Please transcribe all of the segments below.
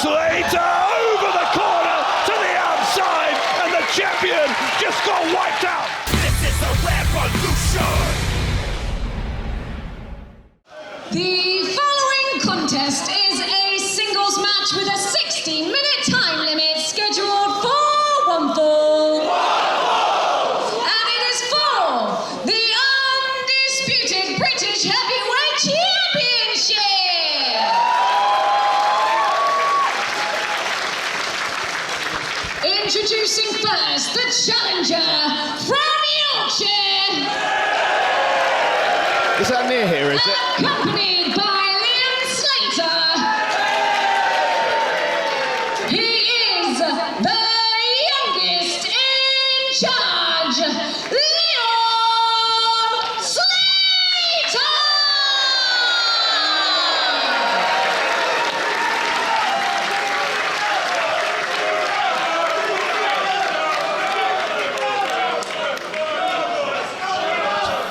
Slater over the corner to the outside, and the champion just got wiped out. This is a revolution. The following contest is a singles match with a 60-minute time limit scheduled for one fall. And it is for the undisputed British Heavyweight Championship. Introducing first the challenger from Yorkshire. Is that near here, is it? Accompanied by Liam Slater. He is the youngest in charge, Liam Slater.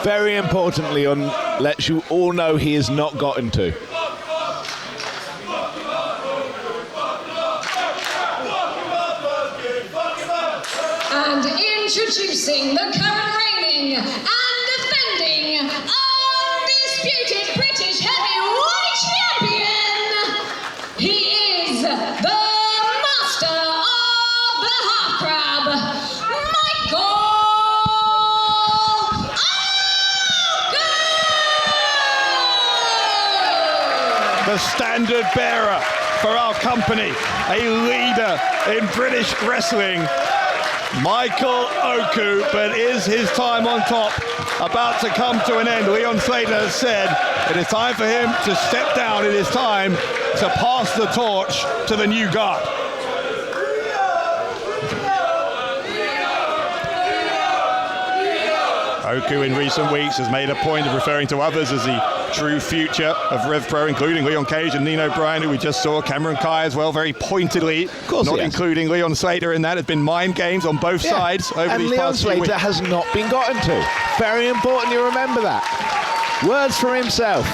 Very important, Leon lets you all know he has not gotten to. And introducing the current reigning and defending undisputed British Heavyweight Champion. He is the master of the half crab, Michael. The standard bearer for our company, a leader in British wrestling, Michael Oku, but is his time on top about to come to an end? Leon Slater has said it is time for him to step down. It is time to pass the torch to the new guard. Oku in recent weeks has made a point of referring to others as the true future of RevPro, including Leon Cage and Nino Bryan, who we just saw, Cameron Kai as well, very pointedly, not including Leon Slater in that. It's been mind games on both sides over these past few weeks. And Leon Slater has not been gotten to. Very important you remember that. Words for himself.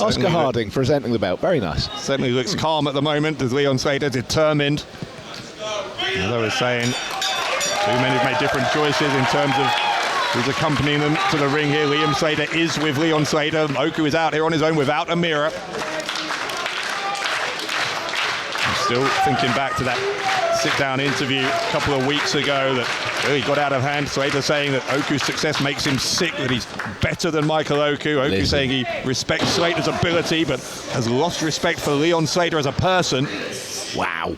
Oscar Harding presenting the belt, very nice. Certainly looks calm at the moment as Leon Slater, determined. As I was saying, two men who've made different choices in terms of who's accompanying them to the ring here. Liam Slater is with Leon Slater. Oku is out here on his own without a mirror. I'm still thinking back to that sit-down interview a couple of weeks ago that really got out of hand. Slater saying that Oku's success makes him sick, that he's better than Michael Oku. Oku saying he respects Slater's ability but has lost respect for Leon Slater as a person. Wow.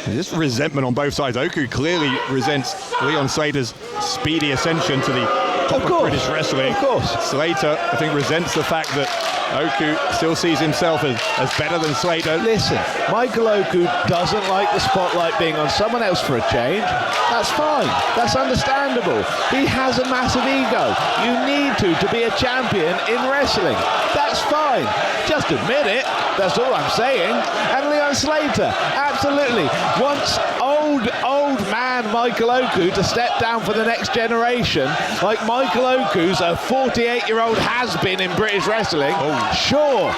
This resentment on both sides. Oku clearly resents Leon Slater's speedy ascension to the top of British wrestling. Of course. Slater, I think, resents the fact that Oku still sees himself as better than Slater. Listen, Michael Oku doesn't like the spotlight being on someone else for a change. That's fine. That's understandable. He has a massive ego. You need to be a champion in wrestling. That's fine. Just admit it. That's all I'm saying. And Leon Slater absolutely wants old man Michael Oku to step down for the next generation, like Michael Oku's a 48-year-old has-been in British wrestling. Sure,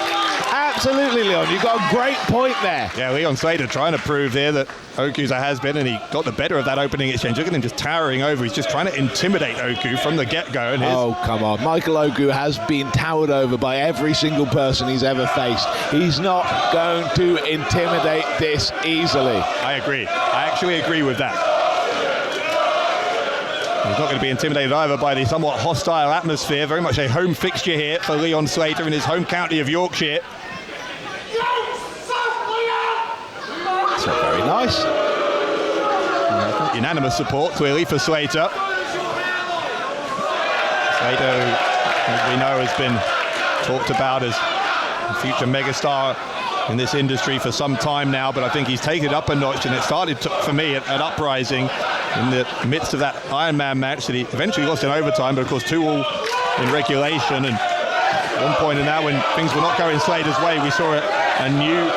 absolutely, Leon, you've got a great point there. Yeah, Leon Slater trying to prove here that Oku's a has-been, and he got the better of that opening exchange. Look at him just towering over. He's just trying to intimidate Oku from the get-go. And oh, come on. Michael Oku has been towered over by every single person he's ever faced. He's not going to intimidate this easily. I agree. I actually agree with that. He's not going to be intimidated either by the somewhat hostile atmosphere. Very much a home fixture here for Leon Slater in his home county of Yorkshire. That's not very nice. Unanimous support, clearly, for Slater. Slater, as we know, has been talked about as a future megastar in this industry for some time now, but I think he's taken it up a notch, and it started for me at Uprising in the midst of that Iron Man match that he eventually lost in overtime, but of course 2-2 in regulation. And at one point in that, when things were not going Slater's way, we saw a new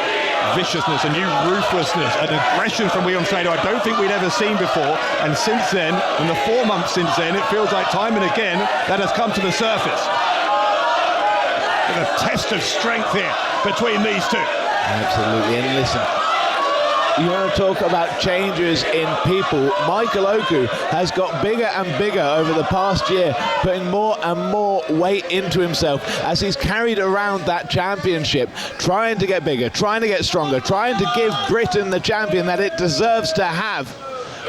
viciousness, a new ruthlessness, an aggression from Leon Slater I don't think we'd ever seen before. And since then, in the 4 months since then, it feels like time and again that has come to the surface. been a test of strength here between these two. Absolutely, and listen, you want to talk about changes in people. Michael Oku has got bigger and bigger over the past year, putting more and more weight into himself as he's carried around that championship, trying to get bigger, trying to get stronger, trying to give Britain the champion that it deserves to have.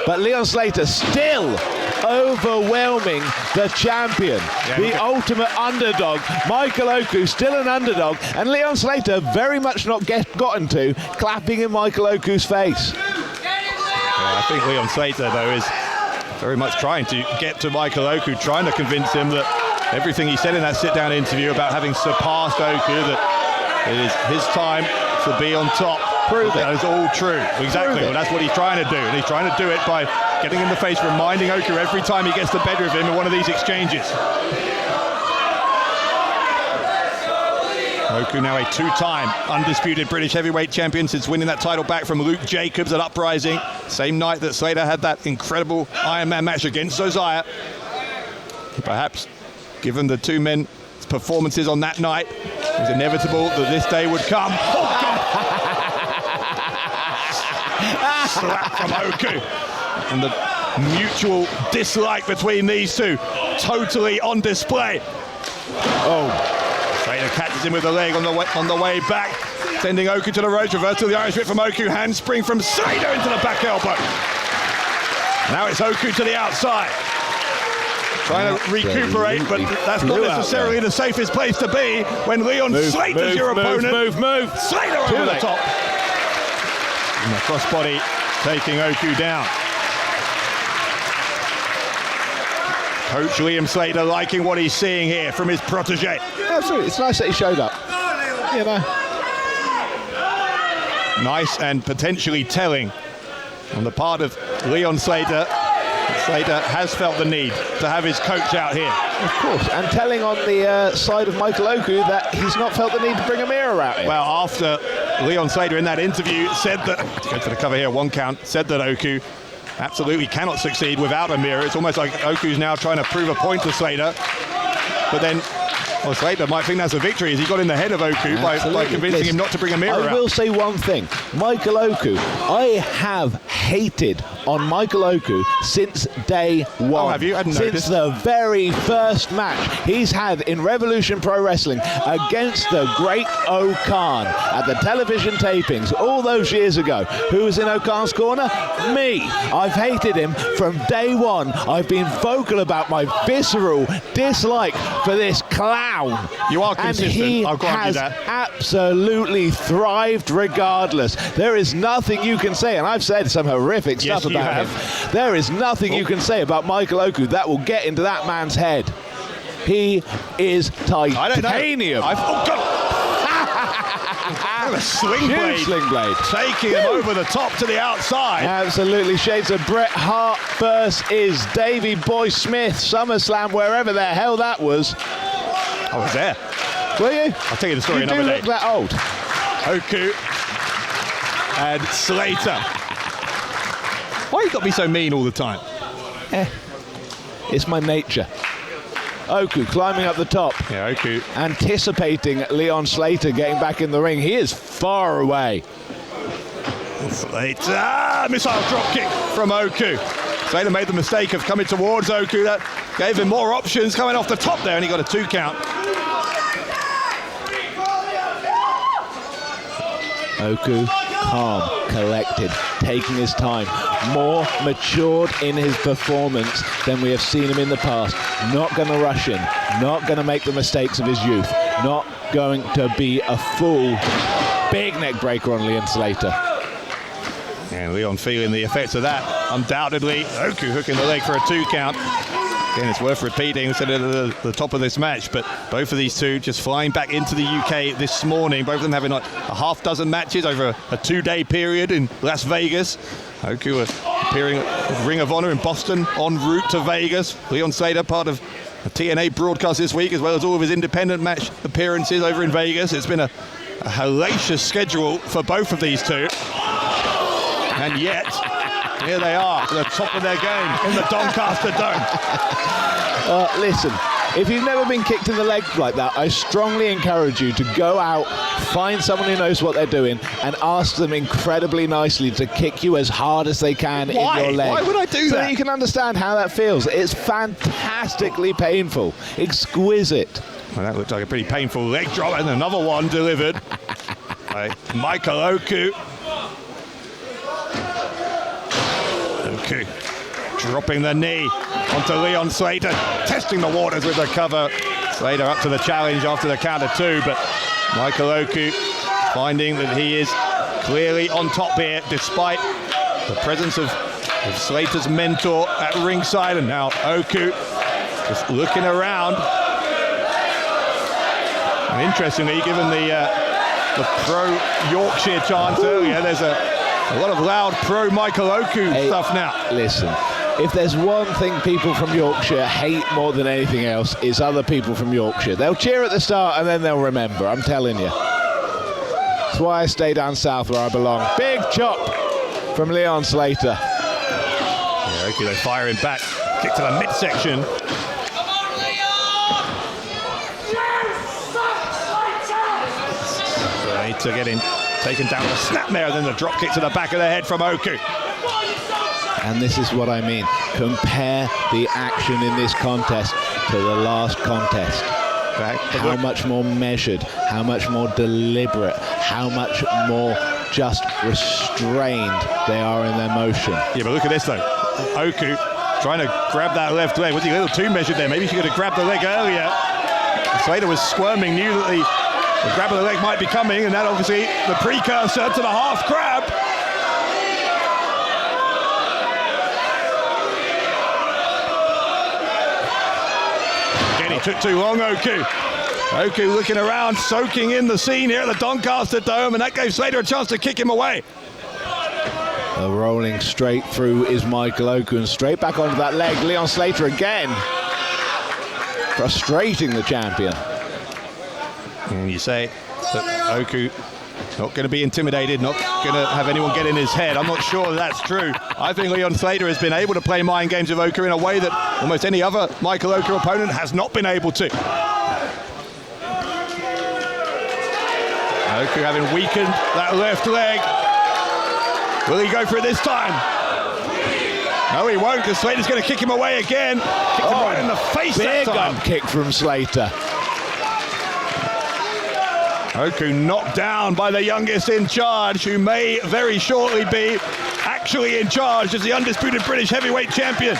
But Leon Slater still overwhelming the champion, the ultimate underdog. Michael Oku still an underdog, and Leon Slater very much not gotten to, clapping in Michael Oku's face. I think Leon Slater, though, is very much trying to get to Michael Oku, trying to convince him that everything he said in that sit-down interview about having surpassed Oku, that it is his time to be on top. Prove that it. is all true. Exactly. Well, that's what he's trying to do, and he's trying to do it by getting in the face, reminding Oku every time he gets the better of him in one of these exchanges. Oku now a two-time undisputed British heavyweight champion since winning that title back from Luke Jacobs at Uprising, same night that Slater had that incredible Ironman match against Josiah. Perhaps, given the two men's performances on that night, it was inevitable that this day would come. Oh, God. Slap from Oku, and the mutual dislike between these two totally on display. Slater catches him with the leg on the way back, sending Oku to the ropes. Reverse to the Irish whip from Oku, handspring from Slater into the back elbow. Now it's Oku to the outside, trying to recuperate, but that's not necessarily the safest place to be when Leon Slater's your opponent. Move. Slater over the top. And the crossbody taking Oku down. Coach Liam Slater liking what he's seeing here from his protege. Absolutely, it's nice that he showed up. You know. Nice and potentially telling on the part of Leon Slater. Slater has felt the need to have his coach out here. Of course, and telling on the side of Michael Oku that he's not felt the need to bring a mirror out here. Well, after Leon Slater in that interview said that, to go to the cover here, 1 count, said that Oku absolutely cannot succeed without a mirror. It's almost like Oku's now trying to prove a point to Slater. But then, well, Slater might think that's a victory as he got in the head of Oku by convincing him not to bring a mirror out. I will say one thing. Michael Oku, I have hated on Michael Oku since day one. Oh, have you? I hadn't since noticed. the very first match he's had in Revolution Pro Wrestling against the great O'Khan at the television tapings all those years ago. Who was in O'Khan's corner? Me. I've hated him from day one. I've been vocal about my visceral dislike for this clown. You are consistent. And he I'll grant you has that. absolutely thrived regardless. There is nothing you can say, and I've said some horrific Yes, stuff you about have. him. There is nothing you can say about Michael Oku that will get into that man's head. He is titanium. Oh, God. A sling blade. Huge sling blade. Taking him over the top to the outside. Absolutely. Shades of Bret Hart versus Davey Boy Smith. SummerSlam, wherever the hell that was. I was there. Were you? I'll tell you the story You another do day. look that old. Oku and Slater. Why you got to be so mean all the time? It's my nature. Oku climbing up the top. Yeah, Oku. Anticipating Leon Slater getting back in the ring. He is far away. Slater. Missile drop kick from Oku. Slater made the mistake of coming towards Oku. That gave him more options coming off the top there, and he got a 2 count. Oku, calm, collected, taking his time, more matured in his performance than we have seen him in the past. Not going to rush in, not going to make the mistakes of his youth, not going to be a fool. Big neck breaker on Leon Slater. And Leon feeling the effects of that, undoubtedly. Oku hooking the leg for a 2 count. Again, it's worth repeating, we said it at the top of this match, but both of these two just flying back into the UK this morning. Both of them having like a half dozen matches over a 2-day period in Las Vegas. Oku appearing at Ring of Honor in Boston, en route to Vegas. Leon Slater, part of a TNA broadcast this week, as well as all of his independent match appearances over in Vegas. It's been a hellacious schedule for both of these two. And yet, here they are, at the top of their game in the Doncaster Dome. Listen, If you've never been kicked in the leg like that, I strongly encourage you to go out, find someone who knows what they're doing, and ask them incredibly nicely to kick you as hard as they can in your leg. Why would I do so that? that you can understand how that feels. It's fantastically painful, exquisite. Well, that looked like a pretty painful leg drop, and another one delivered by Michael Oku. Oku dropping the knee onto Leon Slater, testing the waters with the cover. Slater up to the challenge after the counter 2, but Michael Oku finding that he is clearly on top here, despite the presence of Slater's mentor at ringside, and now Oku just looking around. And interestingly, given the pro Yorkshire chant earlier, there's a lot of loud pro Michael Oku stuff now. Listen, if there's one thing people from Yorkshire hate more than anything else, is other people from Yorkshire. They'll cheer at the start and then they'll remember, I'm telling you. That's why I stay down south where I belong. Big chop from Leon Slater. Yeah, Oku, they're firing back. Kick to the midsection. Slater getting taken down with a snapmare, then the drop kick to the back of the head from Oku. And this is what I mean. Compare the action in this contest to the last contest. How much more measured, how much more deliberate, how much more just restrained they are in their motion. Yeah, but look at this though. Oku trying to grab that left leg. Was he a little too measured there? Maybe he could have grabbed the leg earlier. Slater was squirming, knew that the grab of the leg might be coming, and that obviously the precursor to the half grab. Again, he took too long, Oku. Oku looking around, soaking in the scene here at the Doncaster Dome, and that gave Slater a chance to kick him away. Rolling straight through is Michael Oku, and straight back onto that leg. Leon Slater again. Frustrating the champion. And you say that Oku not going to be intimidated, not going to have anyone get in his head. I'm not sure that's true. I think Leon Slater has been able to play mind games with Oku in a way that almost any other Michael Oku opponent has not been able to. Oku having weakened that left leg. Will he go for it this time? No, he won't, because Slater's going to kick him away again. Kicked him right in the face that time. Big kick from Slater. Oku knocked down by the youngest in charge, who may very shortly be actually in charge as the undisputed British heavyweight champion.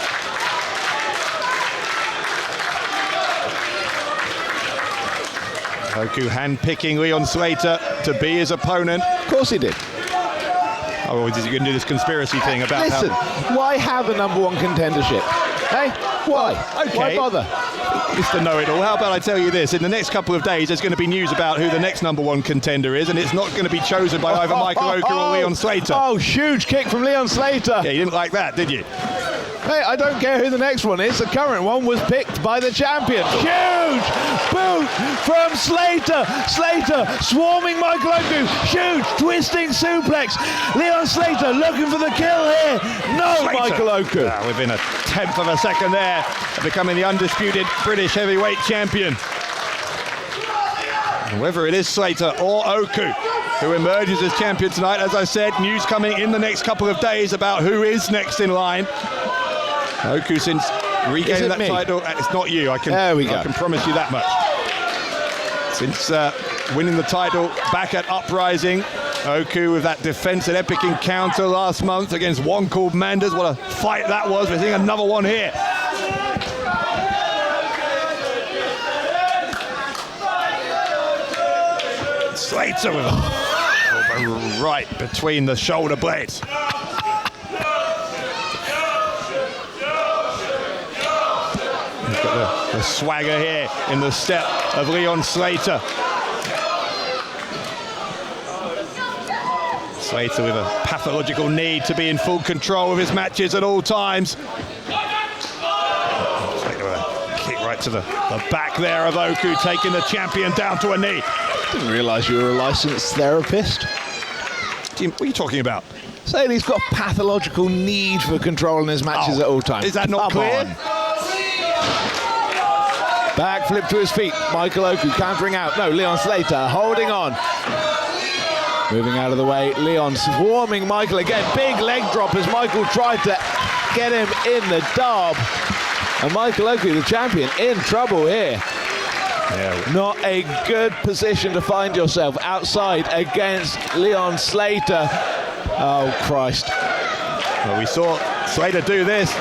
Oku hand-picking Leon Slater to be his opponent. Of course he did. Oh, is he going to do this conspiracy thing about Listen, why have a #1 contendership? Hey, why? Okay. Why bother? Mr. Know-It-All, how about I tell you this? In the next couple of days, there's going to be news about who the next #1 contender is, and it's not going to be chosen by either Michael Oku or Leon Slater. Oh, huge kick from Leon Slater. Yeah, you didn't like that, did you? Hey, I don't care who the next one is. The current one was picked by the champion. Huge boot from Slater. Slater swarming Michael Oku. Huge twisting suplex. Leon Slater looking for the kill here. No, Slater. Michael Oku. Within a tenth of a second there, becoming the undisputed British heavyweight champion. And whether it is Slater or Oku who emerges as champion tonight, as I said, news coming in the next couple of days about who is next in line. Oku, since regaining that title, it's not you. I can promise you that much. Since winning the title back at Uprising, Oku with that defense and epic encounter last month against one called Manders. What a fight that was. We're seeing another one here. Slater with a right between the shoulder blades. The swagger here in the step of Leon Slater. Slater with a pathological need to be in full control of his matches at all times. Slater with a kick right to the back there of Oku, taking the champion down to a knee. Didn't realise you were a licensed therapist. What are you talking about? Saying he's got a pathological need for controlling his matches at all times. Is that not clear? Backflip to his feet. Michael Oku countering out. No, Leon Slater holding on. Moving out of the way. Leon swarming Michael again. Big leg drop as Michael tried to get him in the dub. And Michael Oku, the champion, in trouble here. Yeah. Not a good position to find yourself outside against Leon Slater. Oh, Christ. Well, we saw Slater do this.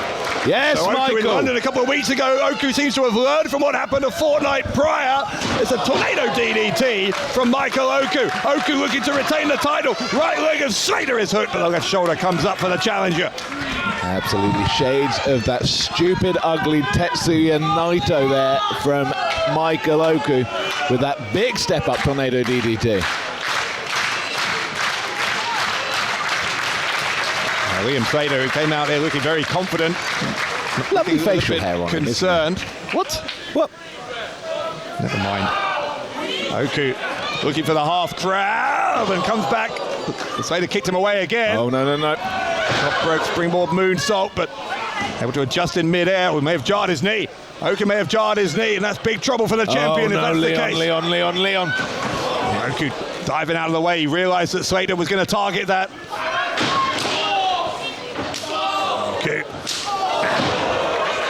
Yes, so Oku Michael. in London a couple of weeks ago. Oku seems to have learned from what happened a fortnight prior. It's a tornado DDT from Michael Oku. Oku looking to retain the title. Right leg of Slater is hooked, but the left shoulder comes up for the challenger. Absolutely shades of that stupid, ugly Tetsuya Naito there from Michael Oku with that big step-up tornado DDT. Liam Slater, who came out there looking very confident. Lovely facial hair on him. Concerned. What? Never mind. Oku looking for the half crab and comes back. Slater kicked him away again. Oh, no. Top rope springboard moonsault, but able to adjust in mid-air. We may have jarred his knee. Oku may have jarred his knee, and that's big trouble for the champion if that's the case. Leon. Oku diving out of the way. He realised that Slater was going to target that.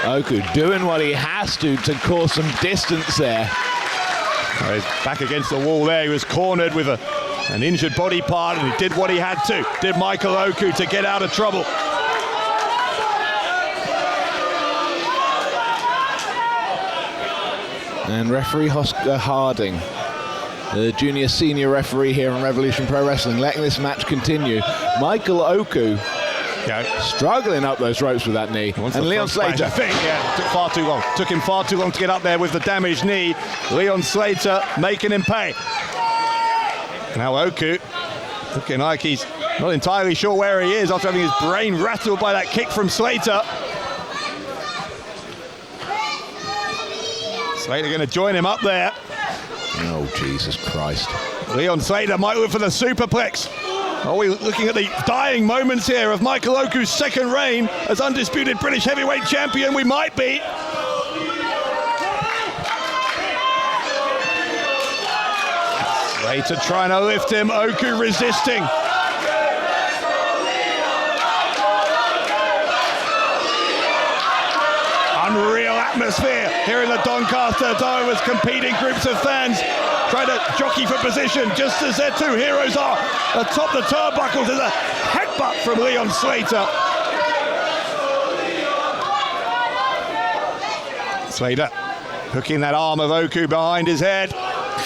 Oku doing what he has to cause some distance there. He's back against the wall there. He was cornered with an injured body part, and he did what he had to. Did Michael Oku to get out of trouble. And referee Oscar Harding, the junior senior referee here on Revolution Pro Wrestling, letting this match continue. Michael Oku struggling up those ropes with that knee. And Leon Slater. Took far too long. Took him far too long to get up there with the damaged knee. Leon Slater making him pay. Now Oku looking like he's not entirely sure where he is after having his brain rattled by that kick from Slater. Slater going to join him up there. Oh, Jesus Christ. Leon Slater might look for the superplex. Are we looking at the dying moments here of Michael Oku's second reign as undisputed British heavyweight champion? We might be. Slater trying to lift him, Oku resisting. Unreal atmosphere here in the Doncaster Dome as competing groups of fans try to jockey for position just as their two heroes are atop the turnbuckles. There's a headbutt from Leon Slater. Slater hooking that arm of Oku behind his head,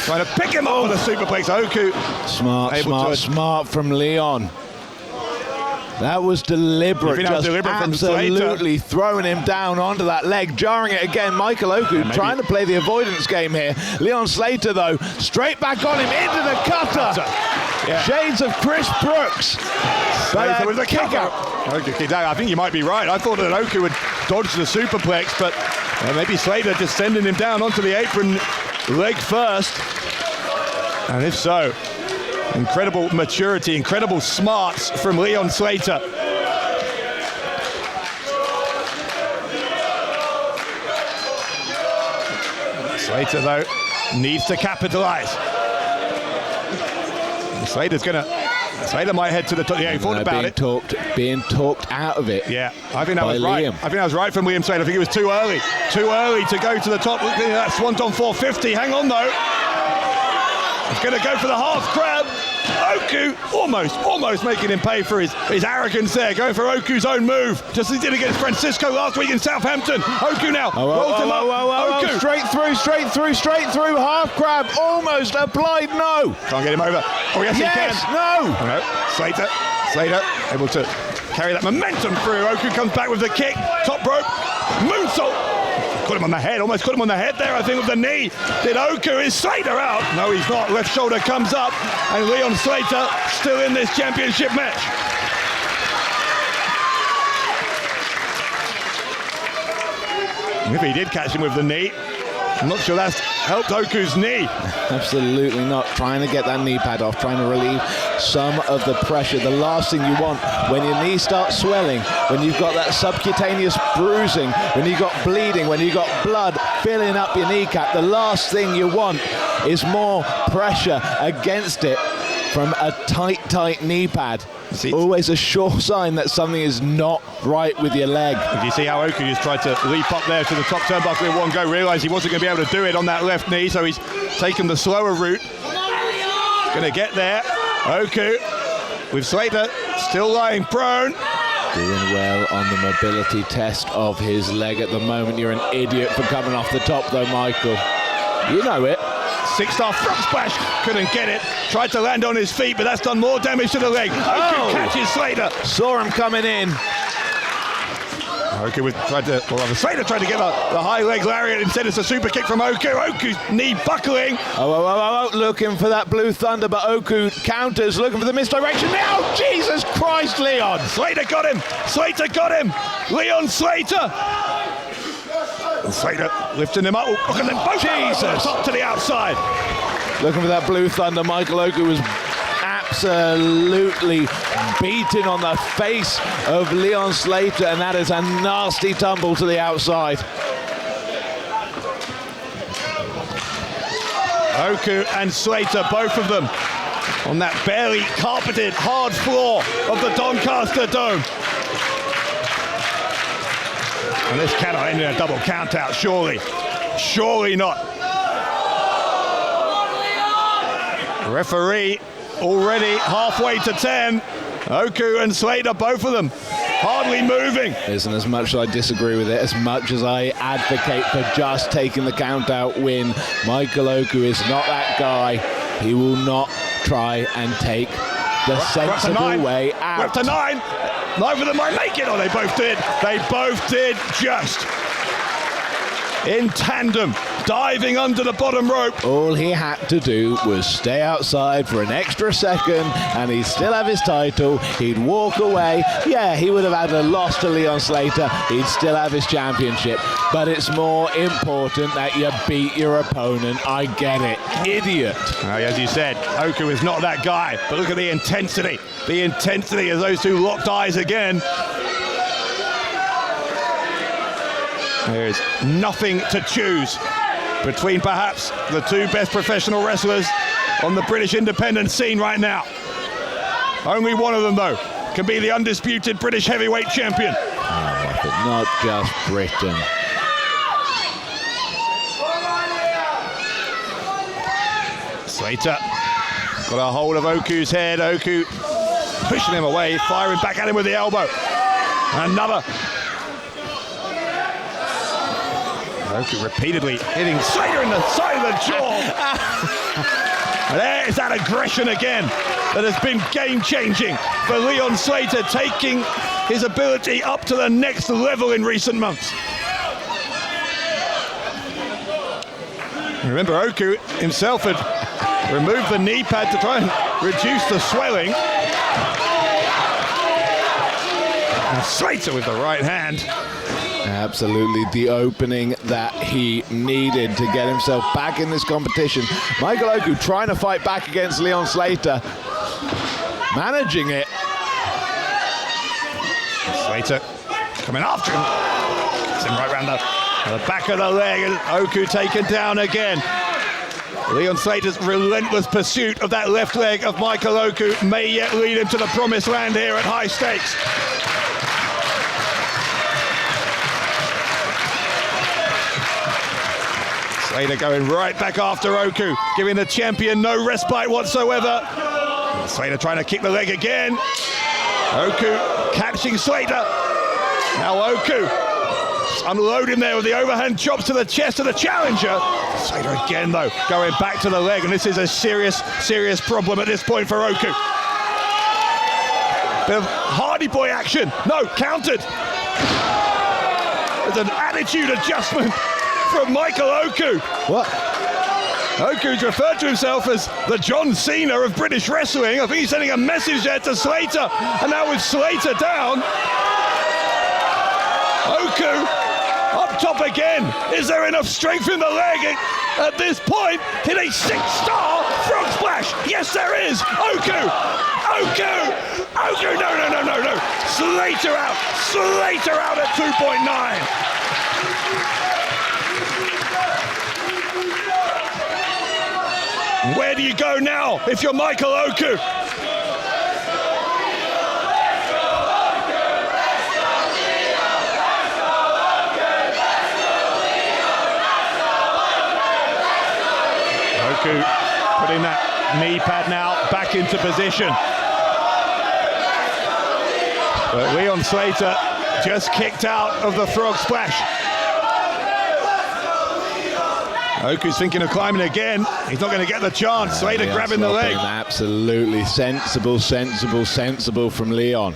trying to pick him up with a superplex. Oku smart from Leon. That was deliberate, just deliberate absolutely throwing him down onto that leg, jarring it again. Michael Oku trying to play the avoidance game here. Leon Slater, though, straight back on him, into the cutter. Yeah. Shades of Chris Brooks. Slater with the kick out. I think you might be right. I thought that Oku would dodge the superplex, but maybe Slater just sending him down onto the apron leg first. And if so, incredible maturity, incredible smarts from Leon Slater. Slater, though, needs to capitalize. Slater might head to the top. Yeah, he thought about it. Being talked out of it. Yeah, I think that was right. I think that was right from Liam Slater. I think it was too early. Too early to go to the top. Look at that Swanton 450. Hang on, though. He's going to go for the half crab. Oku almost making him pay for his arrogance there, going for Oku's own move, just as he did against Francisco last week in Southampton. Oku now rolls him up. Oku. Straight through, half crab, almost applied, no. Can't get him over. Oh, yes, he can. No. Slater able to carry that momentum through. Oku comes back with the kick, top rope, moonsault. Caught him on the head, almost caught him on the head there, I think, with the knee. Did Oku? Is Slater out? No, he's not. Left shoulder comes up, and Leon Slater still in this championship match. And if he did catch him with the knee, I'm not sure that's helped Oku's knee. Absolutely not. Trying to get that knee pad off, trying to relieve some of the pressure. The last thing you want when your knee starts swelling, when you've got that subcutaneous bruising, when you've got bleeding, when you've got blood filling up your kneecap, the last thing you want is more pressure against it from a tight knee pad. See, always a sure sign that something is not right with your leg. If you see how Oku just tried to leap up there to the top turnbuckle in one go, realised he wasn't going to be able to do it on that left knee, so he's taken the slower route. Going to get there. Oku with Slater still lying prone. Doing well on the mobility test of his leg at the moment. You're an idiot for coming off the top though, Michael. You know it. 6-star front splash, couldn't get it. Tried to land on his feet, but that's done more damage to the leg. Oku catches Slater. Saw him coming in. Oku Slater tried to get the high leg lariat. Instead it's a super kick from Oku. Oku's knee buckling. Oh, looking for that Blue Thunder, but Oku counters, looking for the misdirection. Now, Jesus Christ, Leon. Slater got him. Slater got him. Leon Slater. And Slater lifting him up. Look at them both. Jesus. Up to the outside. Looking for that Blue Thunder. Michael Oku was absolutely beaten on the face of Leon Slater, and that is a nasty tumble to the outside. Oku and Slater, both of them, on that barely carpeted, hard floor of the Doncaster Dome. And this cannot end in a double count out, surely. Surely not. Referee already halfway to 10. Oku and Slater, both of them, hardly moving. Listen, as much as I disagree with it, as much as I advocate for just taking the count out win, Michael Oku is not that guy. He will not try and take the sensible way out. We're up to 9. Neither of them might make it. Oh, they both did. They both did just. In tandem, diving under the bottom rope. All he had to do was stay outside for an extra second and he'd still have his title. He'd walk away. Yeah, he would have had a loss to Leon Slater. He'd still have his championship. But it's more important that you beat your opponent. I get it. Idiot. As you said, Oku is not that guy. But look at the intensity. The intensity as those two locked eyes again. There is nothing to choose between perhaps the two best professional wrestlers on the British independent scene right now. Only one of them, though, can be the undisputed British heavyweight champion. Oh, but not just Britain. Slater got a hold of Oku's head. Oku pushing him away, firing back at him with the elbow. Another. Oku repeatedly hitting Slater in the side of the jaw. There is that aggression again that has been game-changing for Leon Slater, taking his ability up to the next level in recent months. Remember, Oku himself had removed the knee pad to try and reduce the swelling. Now Slater with the right hand. Absolutely the opening that he needed to get himself back in this competition. Michael Oku trying to fight back against Leon Slater. Managing it. Slater coming after him. Gets him right around the back of the leg, and Oku taken down again. Leon Slater's relentless pursuit of that left leg of Michael Oku may yet lead him to the promised land here at high stakes. Slater going right back after Oku, giving the champion no respite whatsoever. Slater trying to kick the leg again. Oku catching Slater. Now Oku unloading there with the overhand chops to the chest of the challenger. Slater again, though, going back to the leg, and this is a serious problem at this point for Oku. Bit of Hardy Boy action. No, countered. There's an attitude adjustment from Michael Oku. What? Oku's referred to himself as the John Cena of British wrestling. I think he's sending a message there to Slater. And now with Slater down, Oku up top again. Is there enough strength in the leg at this point? Hit a 6-star frog splash. Yes, there is Oku! No. Slater out at 2.9. Where do you go now if you're Michael Oku? Oku putting that knee pad now back into position. But Leon Slater just kicked out of the frog splash. Oku's thinking of climbing again. He's not going to get the chance. Slater grabbing the leg. Absolutely sensible from Leon.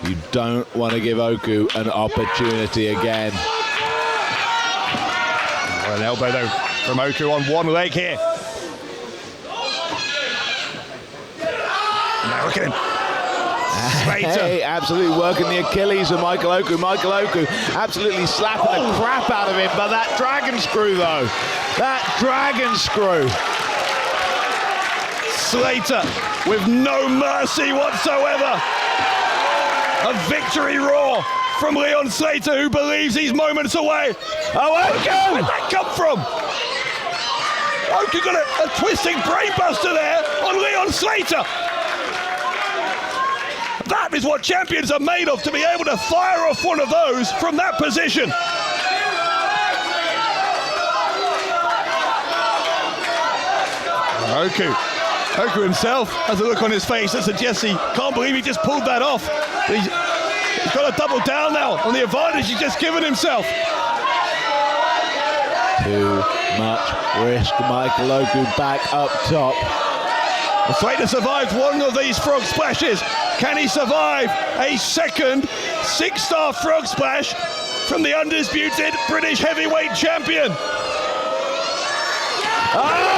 You don't want to give Oku an opportunity again. Well, an elbow though from Oku on one leg here. Now look at him. Slater. Hey, absolutely working the Achilles of Michael Oku. Michael Oku absolutely slapping the crap out of him, but that dragon screw though. That dragon screw. Slater with no mercy whatsoever. A victory roar from Leon Slater, who believes he's moments away. Oh, Oku! Where'd that come from? Oku got a twisting brainbuster there on Leon Slater. That is what champions are made of, to be able to fire off one of those from that position. Oku himself has a look on his face that suggests he can't believe he just pulled that off. He's got to double down now on the advantage he's just given himself. Too much risk. Michael Oku back up top. Slater survived one of these frog splashes. Can he survive a second 6-star frog splash from the undisputed British heavyweight champion? Oh,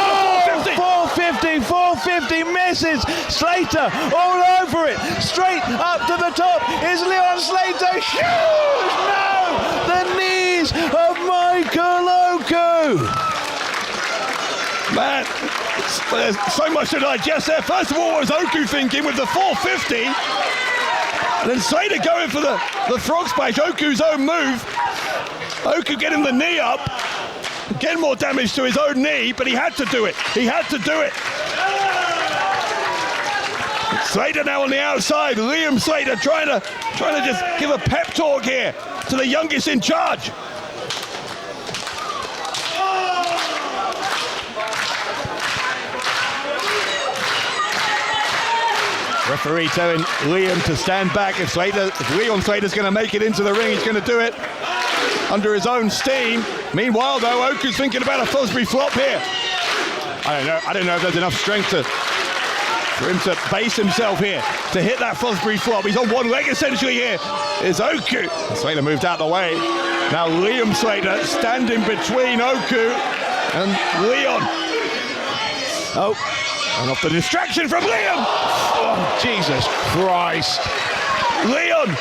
450 misses. Slater all over it. Straight up to the top is Leon Slater. Huge! No! The knees of Michael Oku. Man, there's so much to digest there. First of all, what was Oku thinking with the 450? And then Slater going for the frog splash, Oku's own move. Oku getting the knee up, getting more damage to his own knee, but he had to do it. Slater now on the outside. Liam Slater trying to just give a pep talk here to the youngest in charge. Referee telling Liam to stand back. If Leon Slater's going to make it into the ring, he's going to do it under his own steam. Meanwhile, though, Oku's thinking about a Fosbury flop here. I don't know if there's enough strength for him to base himself here to hit that Fosbury flop. He's on one leg essentially here. Is Oku. Slater moved out the way. Now Liam Slater standing between Oku and Leon. Oh, and off the distraction from Liam. Oh, Jesus Christ. Leon,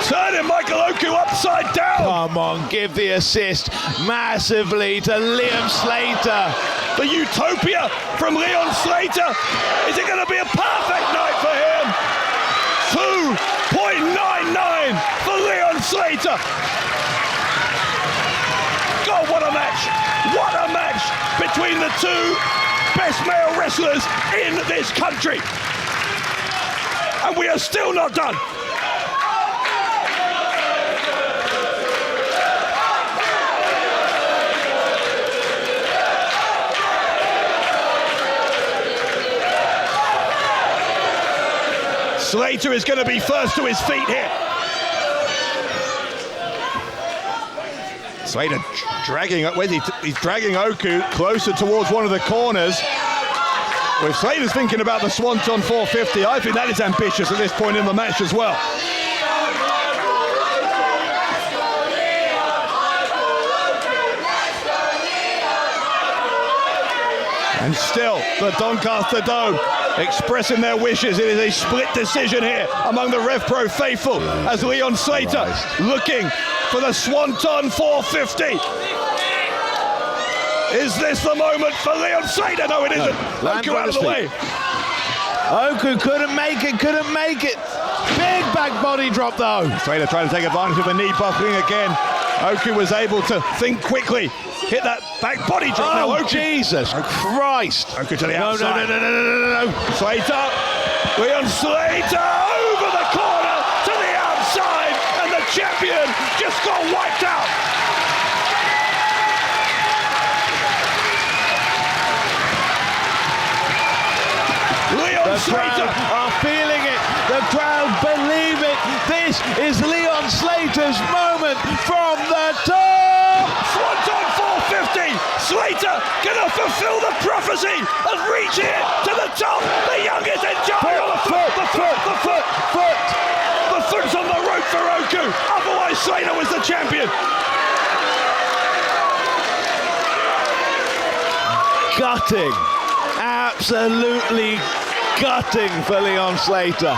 turning Michael Oku upside down. Come on, give the assist massively to Liam Slater. The utopia from Leon Slater. Is it going to be a perfect night for him? 2.99 for Leon Slater. God, what a match. What a match between the two best male wrestlers in this country. And we are still not done. Slater is going to be first to his feet here. Slater dragging, he's dragging Oku closer towards one of the corners. Well, if Slater's thinking about the Swanton 450, I think that is ambitious at this point in the match as well. And still, the Doncaster Dome expressing their wishes. It is a split decision here among the RevPro faithful as Leon Slater looking for the Swanton 450. Is this the moment for Leon Slater? No, it isn't. Land Oku on out of his the feet. way. Oku couldn't make it. Big back body drop though. Slater trying to take advantage of the knee buckling again. Oku was able to think quickly, hit that back body drop. Now Oh, Oku. Jesus Christ. Oku to the No. outside. No. Slater, Leon Slater over the corner to the outside, and the champion just got wiped out. Leon The Slater. crowd are feeling it. The crowd believe it. This is Leon Slater's moment from the top. Swanton 450. Slater gonna fulfill the prophecy and reach it to the top. The youngest in charge. The foot's on the rope for Oku. Otherwise, Slater was the champion. Gutting. Absolutely gutting for Leon Slater.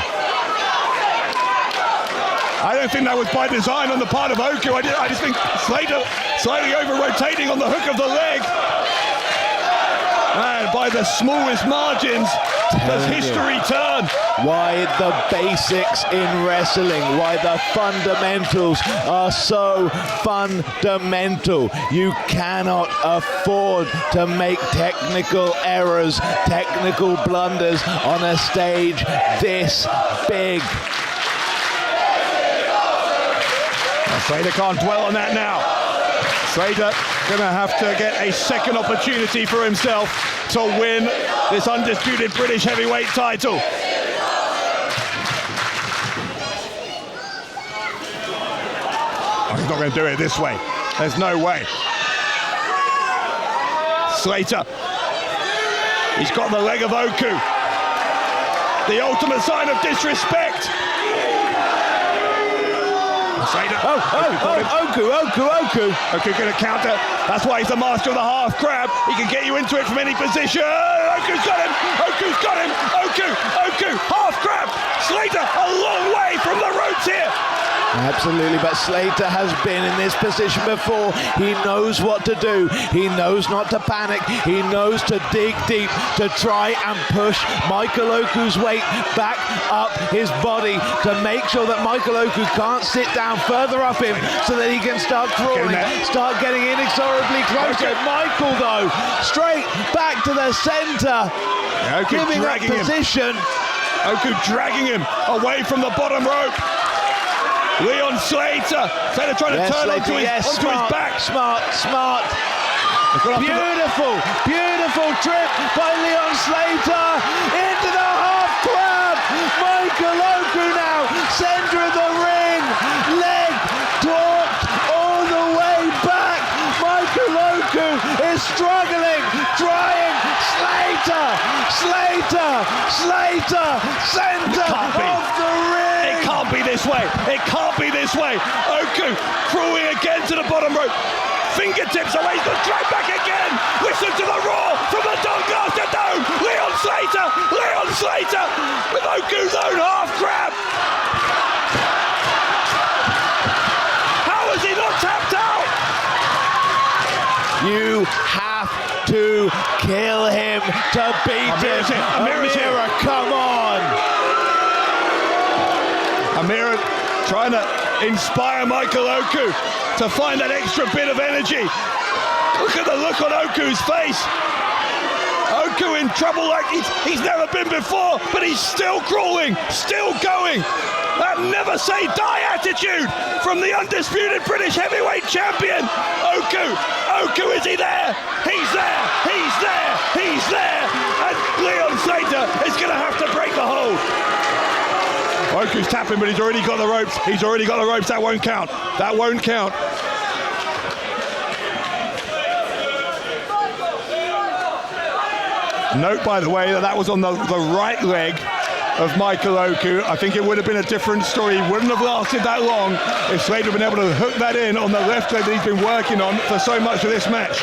I don't think that was by design on the part of Oku. I just think Slater slightly over-rotating on the hook of the leg. And by the smallest margins, does history turn? Why the basics in wrestling, why the fundamentals are so fundamental. You cannot afford to make technical errors, technical blunders on a stage this big. Slater can't dwell on that now. Slater gonna have to get a second opportunity for himself to win this undisputed British heavyweight title. Oh, he's not gonna do it this way. There's no way. Slater. He's got the leg of Oku. The ultimate sign of disrespect. Slater. Oku. Oku gonna counter. That's why he's the master of the half crab. He can get you into it from any position. Oku's got him. Oku, half crab. Slater a long way from the ropes here. Absolutely, but Slater has been in this position before. He knows what to do. He knows not to panic. He knows to dig deep to try and push Michael Oku's weight back up his body to make sure that Michael Oku can't sit down further up him so that he can start crawling, start getting inexorably closer. Michael, though, straight back to the center, giving up position. Oku dragging him away from the bottom rope. Leon Slater trying to turn onto his back. Smart. Beautiful trip by Leon Slater into the half crab. Michael Oku now, center of the ring, leg torqued all the way back. Michael Oku is struggling, trying. Slater, center of the ring. It can't be this way. Oku crawling again to the bottom rope. Fingertips away, he's got dragged back again. Listen to the roar from the Doncaster Dome. Leon Slater with Oku's own half crab. How is he not tapped out? You have to kill him to beat him. Amira, come on. Amira trying to inspire Michael Oku to find that extra bit of energy. Look at the look on Oku's face. Oku in trouble like he's never been before, but he's still crawling, still going. That never say die attitude from the undisputed British heavyweight champion. Oku, is he there? He's there. And Leon Slater is gonna have to break the hold. Oku's tapping, but he's already got the ropes. That won't count. Note, by the way, that was on the right leg of Michael Oku. I think it would have been a different story. He wouldn't have lasted that long if Slater had been able to hook that in on the left leg that he's been working on for so much of this match.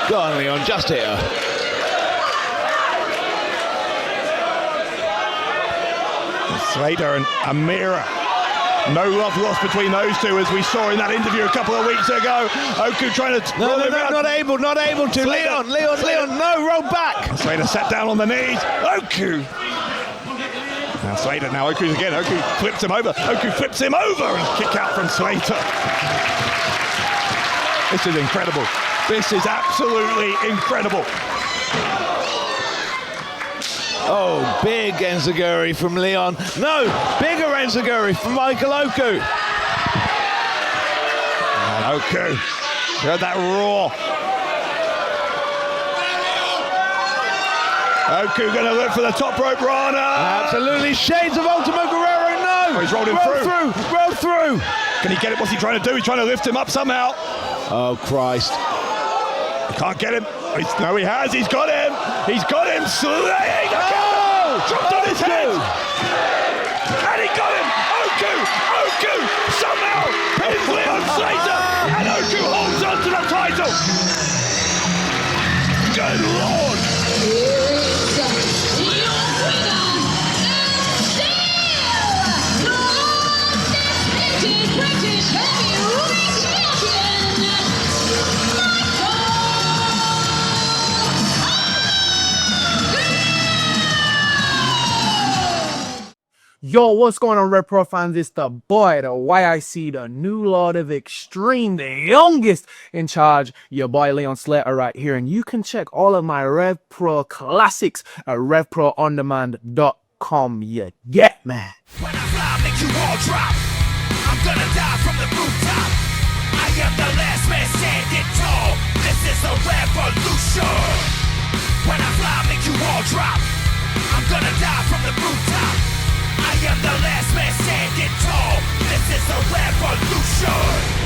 Go on, Leon, just here. Slater and Amira No love lost between those two, as we saw in that interview a couple of weeks ago. Oku trying to roll him out. Not able to. Slater. Leon, no, roll back. Slater sat down on the knees. Oku. Now Slater, now Oku's again. Oku flips him over. Oku flips him over and kick out from Slater. This is incredible. This is absolutely incredible. Oh, big enziguri from Leon. No, bigger enziguri from Michael Oku. And Oku, heard that roar. Oku gonna look for the top rope Rana. Absolutely, shades of Ultimo Guerrero. No, Oh, he's rolled him roll through. Can he get it? What's he trying to do? He's trying to lift him up somehow. Oh Christ! Can't get him. No, he has. He's got him. He's got him. Slaying. Oh! Dropped on his head. And he got him. Oku somehow pins Leon Slater. And Oku holds on to the title. Good Lord. Here is your winner, and still the undisputed British heavyweight champion, Yo, what's going on, RevPro fans? It's the boy, the YIC, the new Lord of Extreme, the youngest in charge, your boy Leon Slater right here. And you can check all of my RevPro classics at RevProOnDemand.com. You get, man. When I fly, make you all drop. I'm gonna die from the rooftop. I am the last man standing tall. This is a revolution. When I fly, make you all drop. I'm gonna die from the rooftop. I am the last man standing tall. This is a revolution.